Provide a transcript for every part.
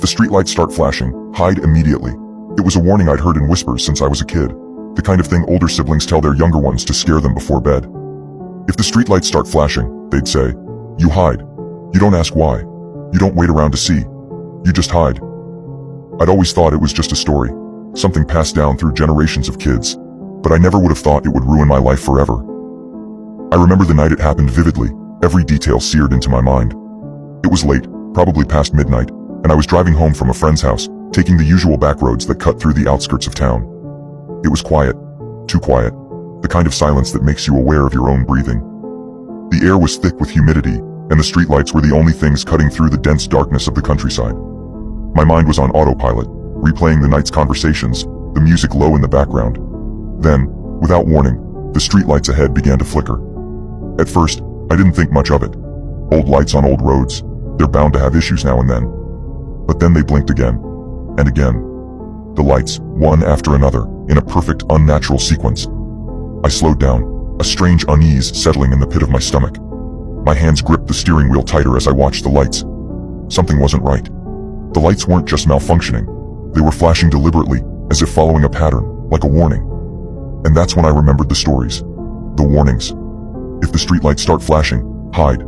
the streetlights start flashing, hide immediately. It was a warning I'd heard in whispers since I was a kid. The kind of thing older siblings tell their younger ones to scare them before bed. If the streetlights start flashing, they'd say, you hide. You don't ask why. You don't wait around to see. You just hide. I'd always thought it was just a story, something passed down through generations of kids, but I never would have thought it would ruin my life forever. I remember the night it happened vividly, every detail seared into my mind. It was late, probably past midnight, and I was driving home from a friend's house, taking the usual back roads that cut through the outskirts of town. It was quiet, too quiet, the kind of silence that makes you aware of your own breathing. The air was thick with humidity, and the streetlights were the only things cutting through the dense darkness of the countryside. My mind was on autopilot, replaying the night's conversations, the music low in the background. Then, without warning, the streetlights ahead began to flicker. At first, I didn't think much of it. Old lights on old roads, they're bound to have issues now and then. But then they blinked again, and again. The lights, one after another, in a perfect, unnatural sequence. I slowed down, a strange unease settling in the pit of my stomach. My hands gripped the steering wheel tighter as I watched the lights. Something wasn't right. The lights weren't just malfunctioning. They were flashing deliberately, as if following a pattern, like a warning. And that's when I remembered the stories. The warnings. If the streetlights start flashing, hide.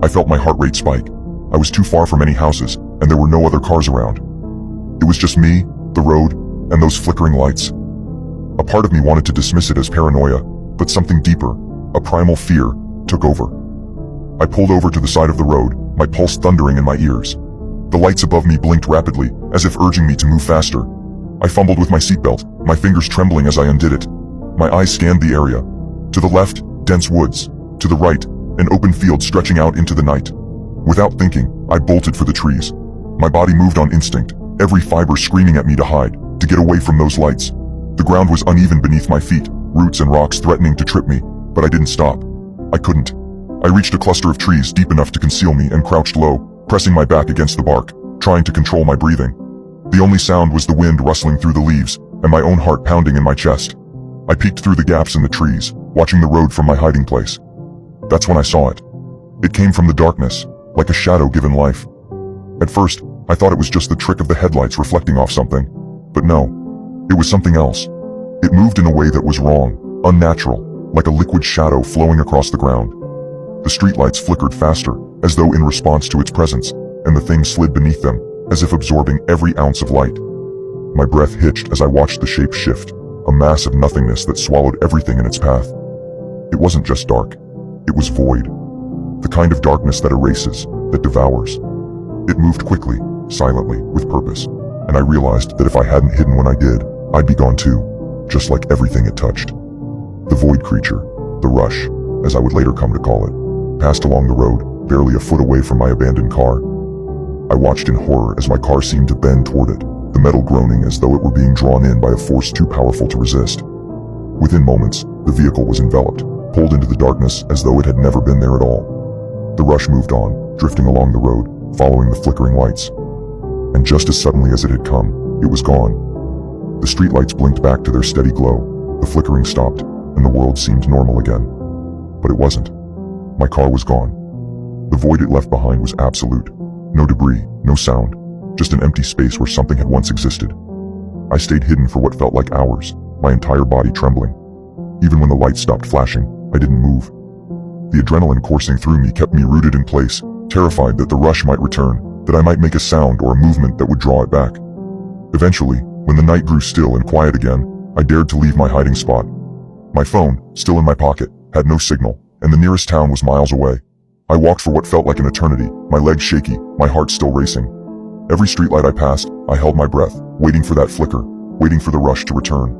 I felt my heart rate spike. I was too far from any houses, and there were no other cars around. It was just me, the road, and those flickering lights. A part of me wanted to dismiss it as paranoia, but something deeper, a primal fear, took over. I pulled over to the side of the road, my pulse thundering in my ears. The lights above me blinked rapidly, as if urging me to move faster. I fumbled with my seatbelt, my fingers trembling as I undid it. My eyes scanned the area. To the left, dense woods. To the right, an open field stretching out into the night. Without thinking, I bolted for the trees. My body moved on instinct, every fiber screaming at me to hide, to get away from those lights. The ground was uneven beneath my feet, roots and rocks threatening to trip me, but I didn't stop. I couldn't. I reached a cluster of trees deep enough to conceal me and crouched low, pressing my back against the bark, trying to control my breathing. The only sound was the wind rustling through the leaves, and my own heart pounding in my chest. I peeked through the gaps in the trees, watching the road from my hiding place. That's when I saw it. It came from the darkness, like a shadow given life. At first, I thought it was just the trick of the headlights reflecting off something. But no, it was something else. It moved in a way that was wrong, unnatural, like a liquid shadow flowing across the ground. The streetlights flickered faster, as though in response to its presence, and the thing slid beneath them, as if absorbing every ounce of light. My breath hitched as I watched the shape shift, a mass of nothingness that swallowed everything in its path. It wasn't just dark. It was void. The kind of darkness that erases, that devours. It moved quickly, silently, with purpose, and I realized that if I hadn't hidden when I did, I'd be gone too, just like everything it touched. The void creature, the rush, as I would later come to call it, passed along the road, barely a foot away from my abandoned car. I watched in horror as my car seemed to bend toward it, the metal groaning as though it were being drawn in by a force too powerful to resist. Within moments, the vehicle was enveloped, pulled into the darkness as though it had never been there at all. The rush moved on, drifting along the road, following the flickering lights. And just as suddenly as it had come, it was gone. The streetlights blinked back to their steady glow, the flickering stopped, and the world seemed normal again. But it wasn't. My car was gone. The void it left behind was absolute. No debris, no sound, just an empty space where something had once existed. I stayed hidden for what felt like hours, my entire body trembling. Even when the lights stopped flashing, I didn't move. The adrenaline coursing through me kept me rooted in place, terrified that the rush might return, that I might make a sound or a movement that would draw it back. Eventually, when the night grew still and quiet again, I dared to leave my hiding spot. My phone, still in my pocket, had no signal, and the nearest town was miles away. I walked for what felt like an eternity, my legs shaky, my heart still racing. Every streetlight I passed, I held my breath, waiting for that flicker, waiting for the rush to return.